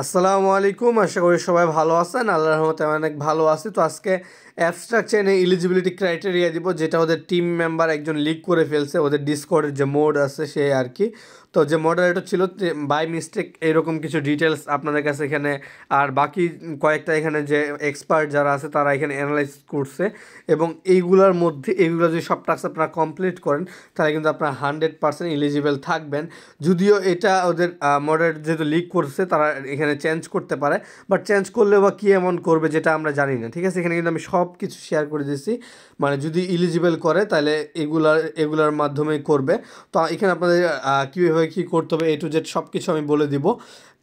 আসসালামু আলাইকুম, আশা করি সবাই ভালো আছেন। আল্লাহর রহমতে আমি অনেক ভালো আছি। তো আজকে অ্যাবস্ট্রাক্ট চেইনে এলিজিবিলিটি ক্রাইটেরিয়া দিব, যেটা ওদের টিম মেম্বার একজন লিক করে ফেলছে ওদের ডিসকর্ডের যে মোড আছে সে আর কি। তো যে মডারেটর ছিল বাই মিস্টেক এরকম কিছু ডিটেলস আপনাদের কাছে এখানে, আর বাকি কয়েকটা এখানে যে এক্সপার্ট যারা আছে তারা এখানে অ্যানালাইজ করছে, এবং এইগুলোর মধ্যে এইগুলো যদি সব টাস্ক আপনারা কমপ্লিট করেন তাহলে কিন্তু আপনারা 100% এলিজিবল থাকবেন। যদিও এটা ওদের মডারেটর যেহেতু লিক করছে তারা এখানে চেঞ্জ করতে পারে, বাট চেঞ্জ করলেও বা কী এমন করবে যেটা আমরা জানি না। ঠিক আছে, এখানে কিন্তু আমি সব কিছু শেয়ার করে দিয়েছি, মানে যদি এলিজিবল করে তাহলে এগুলার মাধ্যমেই করবে। তো এখানে আপনাদের কীভাবে কী করতে হবে A to Z সব কিছু আমি বলে দিব।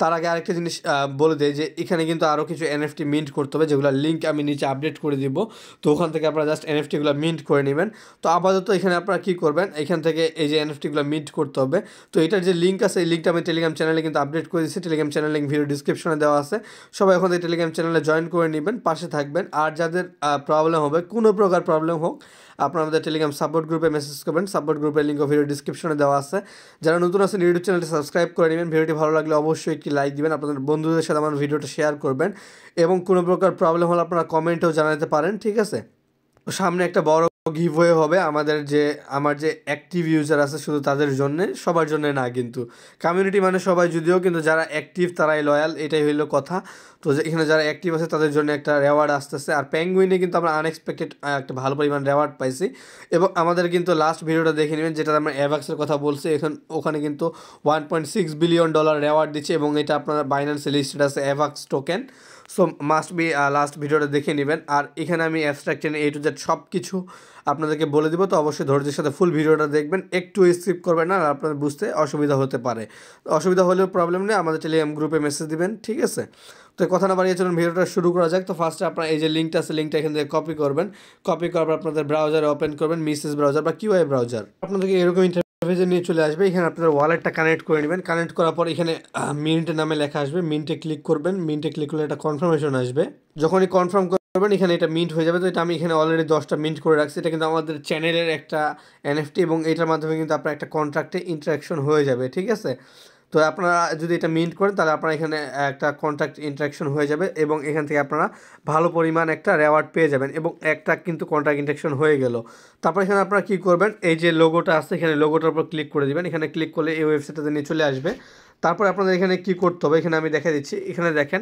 তার আগে আরেকটা জিনিস বলে দেয় যে এখানে কিন্তু আরও কিছু এনএফটি মিন্ট করতে হবে, যেগুলোর লিঙ্ক আমি নিচে আপডেট করে দিব। তো ওখান থেকে আপনারা জাস্ট এনএফটিগুলো মিন্ট করে নেবেন। তো আপাতত এখানে আপনারা কী করবেন, এখান থেকে এই যে এনএফটিগুলো মিন্ট করতে হবে। তো এটার যে লিঙ্ক আছে এই লিঙ্কটা আমি টেলিগ্রাম চ্যানেলে কিন্তু আপডেট করে দিচ্ছি। টেলিগ্রাম চ্যানেল লিঙ্ক ভিডিও ডিসক্রিপশনে দেওয়া আছে। সবাই এখন এই টেলিগ্রাম চ্যানেলে জয়েন করে নেবেন, পাশে থাকবেন। আর যাদের প্রবলেম হবে, কোনো প্রকার প্রবলেম হোক, আপনারা আমাদের টেলিগ্রাম সাপোর্ট গ্রুপে মেসেজ করবেন। সাপোর্ট গ্রুপের লিঙ্কও ভিডিও ডিসক্রিপশনে দেওয়া আছে। যারা নতুন আছেন ইউটিউব চ্যানেলটি সাবস্ক্রাইব করে নেবেন। ভিডিওটি ভালো লাগলে অবশ্যই একটি লাইক দিবেন, আপনাদের বন্ধুদের সাথে আমার ভিডিওটা শেয়ার করবেন, এবং কোনো প্রকার প্রবলেম হলে আপনারা কমেন্টেও জানাতে পারেন। ঠিক আছে, সামনে একটা বড় গিভওয়ে হবে আমার যে অ্যাক্টিভ ইউজার আছে শুধু তাদের জন্য, সবার জন্য না কিন্তু। কমিউনিটি মানে সবাই, যদিও কিন্তু যারা অ্যাক্টিভ তারাই লয়াল, এটাই হইলো কথা। তো এখানে যারা অ্যাক্টিভ আছে তাদের জন্য একটা রেওয়ার্ড আসতেছে। আর পেঙ্গুইনে কিন্তু আমরা আনএক্সপেক্টেড একটা ভালো পরিমাণ রেওয়ার্ড পাইছি, এবং আমাদের কিন্তু লাস্ট ভিডিওটা দেখে নেবেন যেটা আমরা অ্যাভাক্সের কথা বলছি। ওখানে কিন্তু $1.6 বিলিয়ন রেওয়ার্ড দিচ্ছে, এবং এটা আপনার বাইন্যান্সে লিস্টেড আছে AVAX token. So must be last ভিডিওটা দেখে নেবেন। আর এখানে আমি abstract chain A to Z সব কিছু আপনাদেরকে বলে দিব। তো অবশ্যই ধৈর্যের সাথে ফুল ভিডিওটা দেখবেন, একটু স্কিপ করবেন না, আর আপনাদের বুঝতে অসুবিধা হতে পারে। অসুবিধা হলেও প্রবলেম নেই, আমাদের টেলিগ্রাম গ্রুপে মেসেজ দিবেন। ঠিক আছে, তো কথা না বাড়িয়ে চলুন ভিডিওটা শুরু করা যাক। তো ফার্স্টে আপনার এই যে লিঙ্কটা আছে, লিঙ্কটা এখান থেকে কপি করবেন। কপি করার পর আপনাদের ব্রাউজারে ওপেন করবেন, মিসেস ব্রাউজার বা কিউআই ব্রাউজার। আপনাদেরকে এরকম ইন্টারফেসে নিয়ে চলে আসবে। এখানে আপনাদের ওয়ালেটটা কানেক্ট করে নেবেন। কানেক্ট করার পর এখানে মিন্টের নামে লেখা আসবে, মিন্টে ক্লিক করবেন। মিন্টে ক্লিক করলে একটা কনফার্মেশন আসবে। যখনই কনফার্ম করবেন এখানে এটা মিন্ট হয়ে যাবে। তো এটা আমি এখানে অলরেডি 10টা মিন্ট করে রাখছি। এটা কিন্তু আমাদের চ্যানেলের একটা এনএফটি, এবং এটার মাধ্যমে কিন্তু আপনার একটা কন্ট্রাক্টে ইন্টারাকশন হয়ে যাবে। ঠিক আছে, তো আপনারা যদি এটা মিন্ট করেন তাহলে আপনারা এখানে একটা কন্ট্রাক্ট ইন্টারাকশন হয়ে যাবে, এবং এখান থেকে আপনারা ভালো পরিমাণ একটা রেওয়ার্ড পেয়ে যাবেন, এবং একটা কিন্তু কন্ট্রাক্ট ইন্টারাকশন হয়ে গেল। তারপর এখানে আপনারা কী করবেন, এই যে লোগোটা আছে এখানে লোগোটার উপর ক্লিক করে দিবেন। এখানে ক্লিক করলে এই ওয়েবসাইটটাতে নিয়ে চলে আসবে। তারপর আপনাদের এখানে কী করতে হবে, এখানে আমি দেখা দিচ্ছি। এখানে দেখেন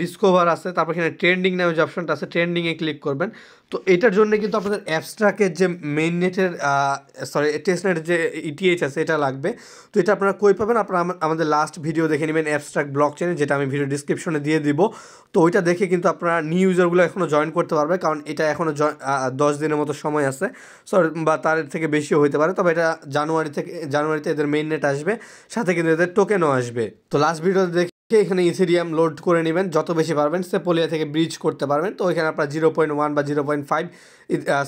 ডিসকভার আছে, তারপর এখানে ট্রেন্ডিং নামে যে অপশনটা আছে ট্রেন্ডিংয়ে ক্লিক করবেন। তো এটার জন্য কিন্তু আপনাদের অ্যাবস্ট্রাক্টের যে মেইন নেটের টেস্ট নেটের যে ইটিএইচ আছে এটা লাগবে। তো এটা আপনারা কই পাবেন, আপনারা আমাদের লাস্ট ভিডিও দেখে নেবেন অ্যাবস্ট্রাক্ট ব্লক চেইনে, যেটা আমি ভিডিও ডিসক্রিপশনে দিয়ে দিব। তো ওইটা দেখে কিন্তু আপনারা নিউ ইউজারগুলো এখনও জয়েন করতে পারবে, কারণ এটা এখনও 10 দিনের মতো সময় আছে, বা তার থেকে বেশিও হতে পারে। তবে এটা জানুয়ারিতে এদের মেইন নেট আসবে, সাথে কিন্তু এদের টোকেনও আসবে। তো লাস্ট ভিডিও দেখে এখানে ইথেরিয়াম লোড করে নেবেন, যত বেশি পারবেন। সেপোলিয়া থেকে ব্রিজ করতে পারবেন। তো এখানে আপনার 0.1 বা 0.5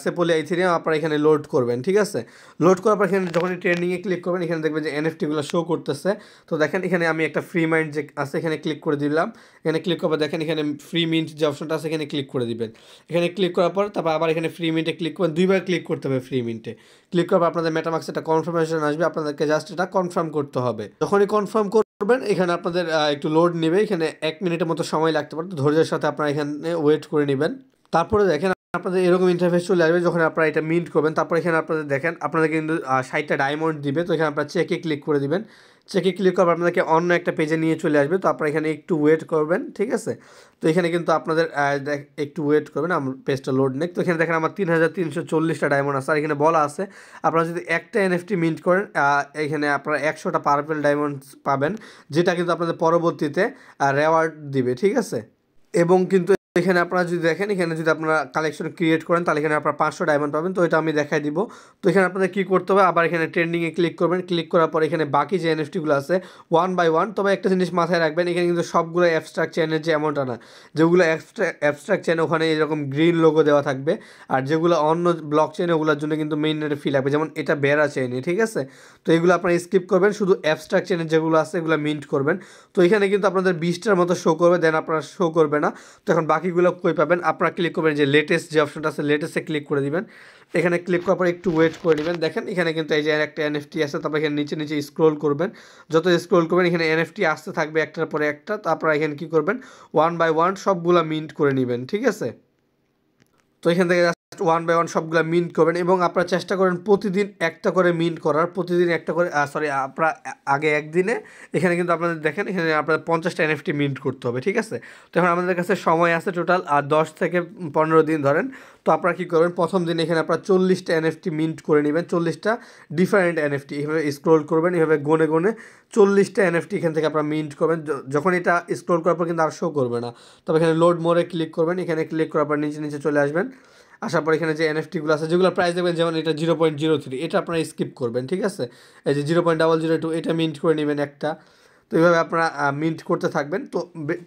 সেপোলিয়া ইথেরিয়াম আপনারা এখানে লোড করবেন। ঠিক আছে, লোড করার পর এখানে যখন ট্রেন্ডিংয়ে ক্লিক করবেন এখানে দেখবেন যে এনএফটিগুলো শো করতেছে। তো দেখেন এখানে আমি একটা ফ্রি মাইন্ড যে আছে এখানে ক্লিক করে দিলাম। এখানে ক্লিক করার পর দেখেন এখানে ফ্রি মিন্ট যে অপশনটা আছে এখানে ক্লিক করে দিবেন। এখানে ক্লিক করার পর তারপর আবার এখানে ফ্রি মিন্টে ক্লিক করবেন, 2বার ক্লিক করতে হবে। ফ্রি মিন্টে ক্লিক করার পর আপনাদের মেটামাক্সে একটা কনফার্মেশন আসবে, আপনাদেরকে জাস্ট এটা কনফার্ম করতে হবে। যখনই কনফার্ম করবেন এখানে আপনাদের একটু লোড নেবে, এখানে 1 মিনিটের মতো সময় লাগতে পারে। তো ধৈর্যের সাথে আপনারা এখানে ওয়েট করে নেবেন। তারপরে দেখেন আপনাদের এরকম ইন্টারফেস চলে আসবে যখন আপনারা এটা মিন্ট করবেন। তারপর এখানে আপনাদের দেখেন আপনাদের কিন্তু 60টা ডায়মন্ড দিবে। তো এখানে আপনারা চেকে ক্লিক করে দিবেন। চেকে ক্লিক করার আপনাদেরকে অন্য একটা পেজে নিয়ে চলে আসবে। তো আপনারা এখানে একটু ওয়েট করবেন। ঠিক আছে, তো এখানে কিন্তু আপনাদের একটু ওয়েট করবেন, আমার পেজটা লোড নেই। তো এখানে দেখেন আমার 3340টা ডায়মন্ড আছে। আর এখানে বলা আছে আপনারা যদি একটা এনএফটি মিন্ট করেন এখানে আপনারা 100টা পার্পল ডায়মন্ড পাবেন, যেটা কিন্তু আপনাদের পরবর্তীতে রেওয়ার্ড দিবে। ঠিক আছে, এবং কিন্তু এখানে আপনারা যদি দেখেন এখানে যদি আপনারা কালেকশন ক্রিয়েট করেন তাহলে এখানে আপনারা 500 ডায়মন্ড পাবেন। তো এটা আমি দেখাই দিব। তো এখানে আপনাদের কী করতে হবে, আবার এখানে ট্রেন্ডিংয়ে ক্লিক করবেন। ক্লিক করার পর এখানে বাকি যে এনএফটিগুলো আছে 1 বাই 1। তবে একটা জিনিস মাথায় রাখবেন, এখানে কিন্তু সবগুলো অ্যাবস্ট্রাক্ট চেনের যে এমনটা না, যেগুলো অ্যাবস্ট্রাক্ট চেন ওখানে এরকম গ্রিন লোগো দেওয়া থাকবে, আর যেগুলো অন্য ব্লক চেন ওগুলোর জন্য কিন্তু মেইন নেটে ফি লাগবে, যেমন এটা বেড়া চেনে। ঠিক আছে, তো এগুলো আপনারা স্কিপ করবেন, শুধু অ্যাবস্ট্রাক্ট চেনের যেগুলো আছে এগুলো মিন্ট করবেন। তো এখানে কিন্তু আপনাদের 20টার মতো শো করবে, দেন আপনারা শো করবে না। তো এখন বাকিগুলো কই পাবেন, আপনারা ক্লিক করবেন যে লেটেস্ট যে অপশনটা আছে লেটেস্টে ক্লিক করে দিবেন। এখানে ক্লিক করার পর একটু ওয়েট করে নেবেন। দেখেন এখানে কিন্তু এই যে একটা এনএফটি আছে, তারপর এখানে নিচে নিচে স্ক্রোল করবেন। যত স্ক্রোল করবেন এখানে এনএফটি আসতে থাকবে একটার পরে একটা। তো আপনারা এখানে কী করবেন, 1 বাই 1 সবগুলা মিন্ট করে নেবেন, ঠিক আছে। তো এখান থেকে জাস্ট 1 বাই 1 সবগুলা মিন্ট করবেন এবং আপনারা চেষ্টা করেন প্রতিদিন একটা করে মিন্ট করার, প্রতিদিন একটা করে সরি আপনারা আগে একদিনে এখানে কিন্তু আপনাদের দেখেন এখানে আপনাদের 50টা এনএফটি মিন্ট করতে হবে, ঠিক আছে। তো এখন আমাদের কাছে সময় আছে টোটাল 10 থেকে 15 দিন ধরেন। তো আপনারা কী করবেন, প্রথম দিন এখানে আপনারা 40টা এনএফটি মিন্ট করে নেবেন, 40টা ডিফারেন্ট এনএফটি। এভাবে স্ক্রোল করবেন, এভাবে গনে গনে 40টা এনএফটি এখান থেকে আপনারা মিন্ট করবেন। যখন এটা স্ক্রোল করার পর কিন্তু আর শো করবে না। তবে এখানে লোড মোরে ক্লিক করবেন, এখানে ক্লিক করার পর নিচে নিচে চলে আসবেন। আসার পর এখানে যে এনএফটিগুলো আছে যেগুলো প্রাইস দেখবেন, যেমন এটা 0.03, এটা আপনারা স্কিপ করবেন, ঠিক আছে। এই যে 0.002 এটা মিন্ট করে নেবেন একটা। তো এইভাবে আপনারা মিন্ট করতে থাকবেন। তো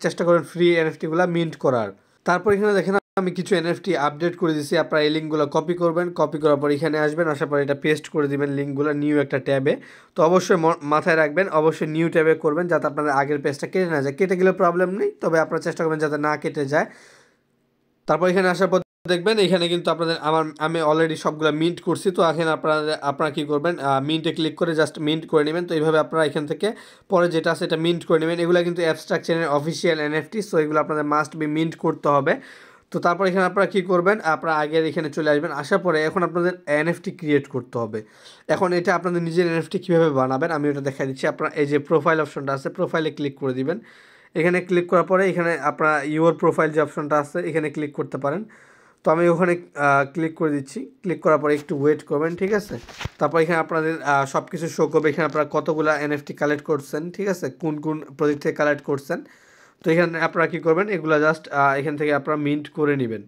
চেষ্টা করেন ফ্রি এনএফটিগুলো মিন্ট করার। তারপর এখানে দেখেন আমি কিছু এনএফটি আপডেট করে দিয়েছি। আপনারা এই লিঙ্কগুলো কপি করবেন, কপি করার পর এখানে আসবেন, আসার পর এটা পেস্ট করে দিবেন লিঙ্কগুলো নিউ একটা ট্যাবে। তো অবশ্যই মাথায় রাখবেন, অবশ্যই নিউ ট্যাবে করবেন যাতে আপনাদের আগের পেজটা কেটে না যায়। কেটে গেলে প্রবলেম নেই, তবে আপনারা চেষ্টা করবেন যাতে না কেটে যায়। তারপর এখানে আসার পর দেখবেন এখানে কিন্তু আপনাদের আমি অলরেডি সবগুলো মিন্ট করছি। তো এখানে আপনারা কী করবেন, মিন্টে ক্লিক করে জাস্ট মিন্ট করে নেবেন। তো এইভাবে আপনারা এখান থেকে পরে যেটা আছে এটা মিন্ট করে নেবেন। এগুলো কিন্তু অ্যাবস্ট্রাক্ট চেনের অফিসিয়াল এনএফটি, সো এগুলো আপনাদের মাস্ট বি মিন্ট করতে হবে। তো তারপর এখানে আপনারা কী করবেন, আপনারা আগের এখানে চলে আসবেন। আসার পরে এখন আপনাদের এনএফটি ক্রিয়েট করতে হবে। এখন এটা আপনাদের নিজের এনএফটি কীভাবে বানাবেন আমি ওটা দেখা দিচ্ছি। আপনারা এই যে প্রোফাইল অপশনটা আছে, প্রোফাইলে ক্লিক করে দিবেন। এখানে ক্লিক করার পরে এখানে আপনারা ইউর প্রোফাইল যে অপশনটা আছে এখানে ক্লিক করতে পারেন। তো আমি ওখানে ক্লিক করে দিচ্ছি। ক্লিক করার পরে একটু ওয়েট করবেন, ঠিক আছে। তারপর এখানে আপনাদের সব কিছু শো করবে, এখানে আপনারা কতগুলো এনএফটি কালেক্ট করছেন, ঠিক আছে, কোন কোন প্রজেক্ট থেকে কালেক্ট করছেন। তো এখানে আপনারা কী করবেন, এগুলো জাস্ট এখান থেকে আপনারা মিন্ট করে নেবেন।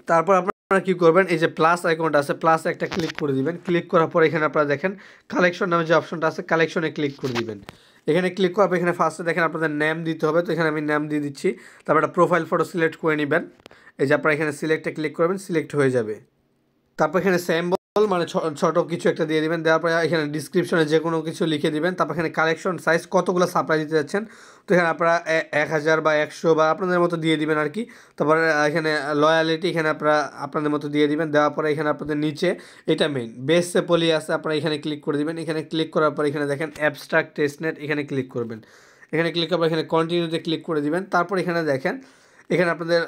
তারপর আপনারা কী করবেন, এই যে প্লাস আইকনটা আছে, প্লাস একটা ক্লিক করে দিবেন। ক্লিক করার পর এখানে আপনারা দেখেন কালেকশন নামে যে অপশনটা আছে, কালেকশনে ক্লিক করে দিবেন। এখানে ক্লিক করার পর এখানে ফার্স্টে দেখেন আপনাদের নেম দিতে হবে। তো এখানে আমি নেম দিয়ে দিচ্ছি। তারপর একটা প্রোফাইল ফটো সিলেক্ট করে নেবেন। এই যে আপনারা এখানে সিলেক্টে ক্লিক করবেন, সিলেক্ট হয়ে যাবে। তারপর এখানে স্যাম্পল মানে ছোট কিছু একটা দিয়ে দিবেন। দেওয়ার পরে এখানে ডিসক্রিপশনে যে কোনো কিছু লিখে দিবেন। তারপর এখানে কালেকশন সাইজ কতগুলো সাপ্লাই দিতে যাচ্ছেন, তো এখানে আপনারা 1000 বা 100 বা আপনাদের মতো দিয়ে দিবেন আর কি। তারপরে এখানে লয়ালিটি এখানে আপনারা আপনাদের মতো দিয়ে দিবেন। দেওয়ার পরে এখানে আপনাদের নিচে এটা মেইন বেসে পলি আছে, আপনারা এখানে ক্লিক করে দিবেন। এখানে ক্লিক করার পর এখানে দেখেন অ্যাবস্ট্রাক্ট টেস্টনেট, এখানে ক্লিক করবেন। এখানে ক্লিক করার পর এখানে কন্টিনিউতে ক্লিক করে দিবেন। তারপর এখানে দেখেন এখানে আপনাদের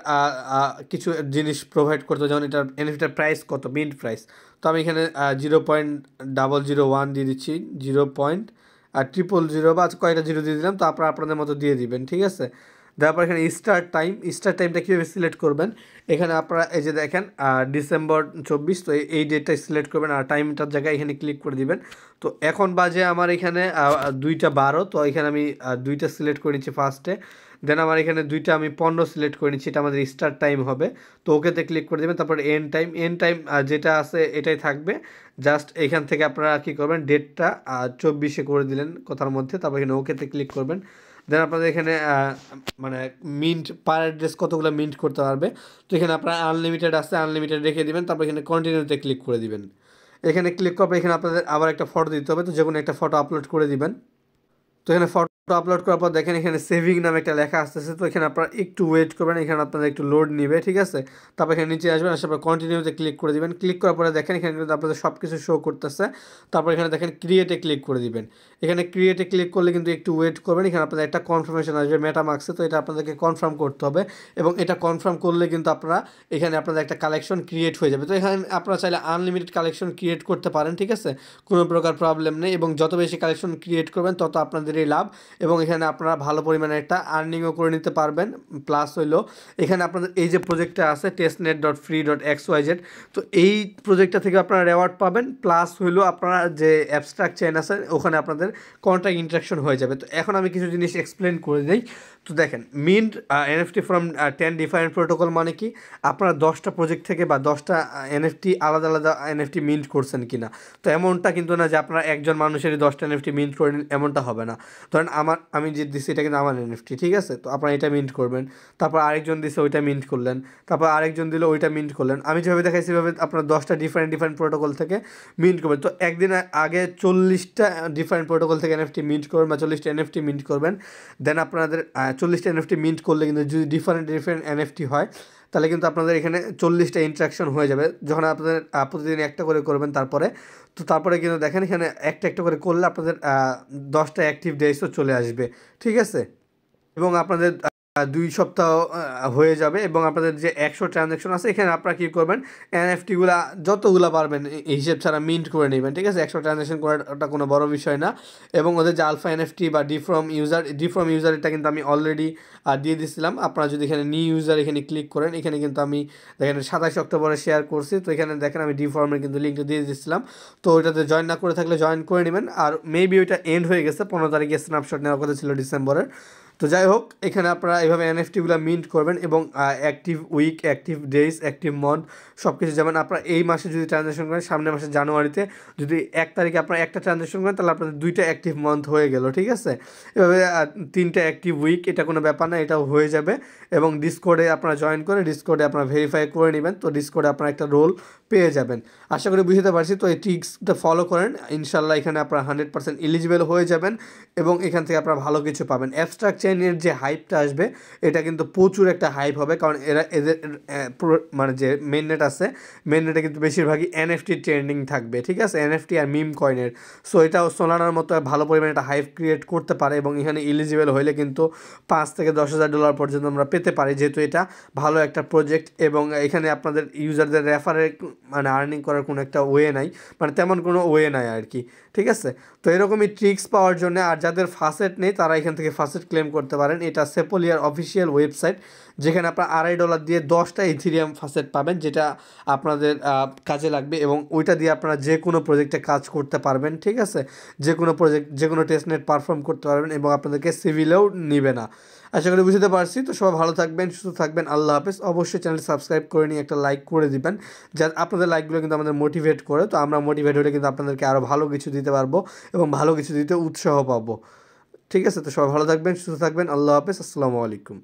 কিছু জিনিস প্রোভাইড করতে হবে, যেমন এটার এনএফটিটার প্রাইস কত, মিন্ট প্রাইস। তো আমি এখানে 0.001 দিয়ে দিচ্ছি, 0.000 বা কয়টা জিরো দিয়ে দিলাম। তো আপনারা আপনাদের মতো দিয়ে দিবেন, ঠিক আছে। দেওয়ার পর এখানে স্টার্ট টাইমটা কীভাবে সিলেক্ট করবেন, এখানে আপনারা এই যে দেখেন ডিসেম্বর 24, তো এই ডেটটা সিলেক্ট করবেন আর টাইমটার জায়গায় এখানে ক্লিক করে দিবেন। তো এখন বাজে আমার এখানে 2টা 12। তো এখানে আমি 2টা সিলেক্ট করে নিচ্ছি ফার্স্টে। দেন আমার এখানে 2টা আমি 15 সিলেক্ট করে নিচ্ছি, এটা আমাদের স্টার্ট টাইম হবে। তো ওকেতে ক্লিক করে দেবেন। তারপর এন্ড টাইম যেটা আছে এটাই থাকবে। জাস্ট এখান থেকে আপনারা কী করবেন, ডেটটা 24-এ করে দিলেন কথার মধ্যে। তারপর এখানে ওকেতে ক্লিক করবেন। দেন আপনাদের এখানে মানে মিন্ট পার অ্যাড্রেস কতগুলো মিন্ট করতে পারবে। তো এখানে আপনারা আনলিমিটেড আছে, আনলিমিটেড রেখে দিবেন। তারপর এখানে কন্টিনিউতে ক্লিক করে দিবেন। এখানে ক্লিক করার পর এখানে আপনাদের আবার একটা ফটো দিতে হবে। তো যে কোনো একটা ফটো আপলোড করে দিবেন। তো এখানে ফটো আপলোড করার পর দেখেন এখানে সেভিং নামে একটা লেখা আসতেছে। তো এখানে আপনারা একটু ওয়েট করবেন, এখানে আপনাদের একটু লোড নেবে, ঠিক আছে। তারপর এখানে নিচে আসবেন, আসার পর কন্টিনিউতে ক্লিক করে দিবেন। ক্লিক করার পরে দেখেন এখানে কিন্তু আপনাদের সব কিছু শো করতেছে। তারপর এখানে দেখেন ক্রিয়েটে ক্লিক করে দিবেন। এখানে ক্রিয়েটে ক্লিক করলে কিন্তু একটু ওয়েট করবেন, এখানে আপনাদের একটা কনফার্মেশন আসবে মেটামার্কসে। তো এটা আপনাদেরকে কনফার্ম করতে হবে এবং এটা কনফার্ম করলে কিন্তু আপনারা এখানে আপনাদের একটা কালেকশন ক্রিয়েট হয়ে যাবে। তো এখানে আপনারা চাইলে আনলিমিটেড কালেকশন ক্রিয়েট করতে পারেন, ঠিক আছে, কোনো প্রকার প্রবলেম নেই। এবং যত বেশি কালেকশন ক্রিয়েট করবেন তত আপনাদেরই লাভ এবং এখানে আপনারা ভালো পরিমাণে একটা আর্নিংও করে নিতে পারবেন। প্লাস হইলো এখানে আপনাদের এই যে প্রজেক্টটা আছে testnet.free.xyz, তো এই প্রজেক্টটা থেকে আপনারা রেওয়ার্ড পাবেন। প্লাস হইলো আপনারা যে অ্যাবস্ট্রাক্ট চেইন আছে ওখানে আপনাদের কন্ট্রাক্ট ইন্টারাকশন হয়ে যাবে। তো এখন আমি কিছু জিনিস এক্সপ্লেন করে দিই। তো দেখেন mint NFT from 10 different protocol মানে কি, আপনারা 10টা প্রজেক্ট থেকে বা 10টা এনএফটি আলাদা আলাদা এনএফটি মিন্ট করছেন কিনা। তো এমনটা কিন্তু না যে আপনারা একজন মানুষেরই 10টা এনএফটি মিন্ট করে নিন, এমনটা হবে না। ধরেন আমি যে দিচ্ছি এটা কিন্তু আমার এনএফটি, ঠিক আছে? তো আপনারা এটা মিন্ট করবেন, তারপর আরেকজন দিছে ওইটা মিন্ট করলেন, তারপর আরেকজন দিল ওইটা মিন্ট করলেন। আমি যেভাবে দেখাইছি সেভাবে আপনার 10টা ডিফারেন্ট প্রোটোকল থেকে মিন্ট করবেন। তো একদিন আগে 40টা ডিফারেন্ট প্রোটোকল থেকে এনএফটি মিন্ট করবেন বা 40টা এনএফটি মিন্ট করবেন। দেন আপনাদের 40টা এনএফটি মিন্ট করলে কিন্তু যদি ডিফারেন্ট এনএফটি হয় তাহলে কিন্তু আপনাদের এখানে 40টা ইন্টারাকশন হয়ে যাবে যখন আপনাদের প্রতিদিন একটা করে করবেন। তারপরে কিন্তু দেখেন এখানে একটা করে করলে আপনাদের 10টা অ্যাক্টিভ ডেজও চলে আসবে, ঠিক আছে? এবং আপনাদের 2 সপ্তাহ হয়ে যাবে এবং আপনাদের যে 100 ট্রানজ্যাকশন আছে এখানে আপনারা কী করবেন, এনএফটিগুলা যতগুলা পারবেন এই হিসেব ছাড়া মিন্ট করে নেবেন, ঠিক আছে? 100 ট্রানজ্যাকশন করাটা কোনো বড় বিষয় না। এবং ওদের যে আলফা এনএফটি বা ডিফ্রম ইউজার এটা কিন্তু আমি অলরেডি দিয়ে দিয়েছিলাম। আপনারা যদি এখানে নিউ ইউজার এখানে ক্লিক করেন, এখানে কিন্তু আমি দেখেন 27 অক্টোবরে শেয়ার করছি। তো এখানে দেখেন আমি ডিফর্মের কিন্তু লিঙ্কটা দিয়ে দিয়েছিলাম। তো ওইটাতে জয়েন না করে থাকলে জয়েন করে নেবেন। আর মেবি ওইটা এন্ড হয়ে গেছে, 15 তারিখে স্ন্যাপশট নেওয়ার কথা ছিল ডিসেম্বরের। তো যাই হোক, এখানে আপনারা এইভাবে এনএফটিগুলো মিন্ট করবেন এবং active week, active days, active month সব কিছু, যেমন আপনারা এই মাসে যদি ট্রানজ্যাকশন করেন, সামনের মাসে জানুয়ারিতে যদি 1 তারিখে আপনারা একটা ট্রানজ্যাকশন করেন তাহলে আপনাদের 2টা অ্যাক্টিভ মান্থ হয়ে গেল, ঠিক আছে? এভাবে 3টা অ্যাক্টিভ উইক, এটা কোনো ব্যাপার না, এটাও হয়ে যাবে। এবং ডিসকর্ডে আপনারা জয়েন করে ডিসকর্ডে আপনারা ভেরিফাই করে নেবেন। তো ডিসকর্ডে আপনারা একটা রোল পেয়ে যাবেন। আশা করি বুঝতে পারছি। তো এই ট্রিক্সটা ফলো করেন, ইনশাল্লাহ এখানে আপনারা 100% এলিজিবল হয়ে যাবেন এবং এখান থেকে আপনারা ভালো কিছু পাবেন। অ্যাবস্ট্রাক্ট চেইনের যে হাইপটা আসবে এটা কিন্তু প্রচুর একটা হাইপ হবে, কারণ এদের মানে যে মেন নেট আছে, মেন নেটে কিন্তু বেশিরভাগই এনএফটি ট্রেন্ডিং থাকবে, ঠিক আছে? এনএফটি আর মিম কয়েনের। সো এটাও সোলানার মতো ভালো পরিমাণে একটা হাইপ ক্রিয়েট করতে পারে এবং এখানে এলিজিবল হইলে কিন্তু $5,000 থেকে $10,000 পর্যন্ত আমরা পেতে পারি, যেহেতু এটা ভালো একটা প্রজেক্ট এবং এখানে আপনাদের ইউজারদের রেফারে মানে আর্নিং করার কোনো একটা ওয়ে নাই, মানে তেমন কোনো ওয়ে নাই আর কি, ঠিক আছে? তো এরকমই ট্রিক্স পাওয়ার জন্য আর যাদের ফাসেট নেই তারা এখান থেকে ফাসেট ক্লেম করতে পারেন। এটা সেপোলিয়ার অফিসিয়াল ওয়েবসাইট, যেখানে আপনার $2.5 দিয়ে 10টা ইথিরিয়াম ফাসেট পাবেন, যেটা আপনাদের কাজে লাগবে এবং ওইটা দিয়ে আপনারা যে কোনো প্রজেক্টে কাজ করতে পারবেন, ঠিক আছে? যে কোনো প্রজেক্ট, যে কোনো টেস্টনেট পারফর্ম করতে পারবেন এবং আপনাদেরকে সিভিলেও নিবে না। আশা করি বুঝতে পারছি। তো সবাই ভালো থাকবেন, সুস্থ থাকবেন, আল্লাহ হাফেজ। অবশ্যই চ্যানেল সাবস্ক্রাইব করে নিয়ে একটা লাইক করে দিবেন, যা আপনাদের লাইকগুলো কিন্তু আমাদের মোটিভেট করে। তো আমরা মোটিভেট হলে কিন্তু আপনাদেরকে আরও ভালো কিছু দিতে পারবো এবং ভালো কিছু দিতে উৎসাহ পাবো, ঠিক আছে? তো সবাই ভালো থাকবেন, সুস্থ থাকবেন, আল্লাহ হাফেজ, আসসালামু আলাইকুম।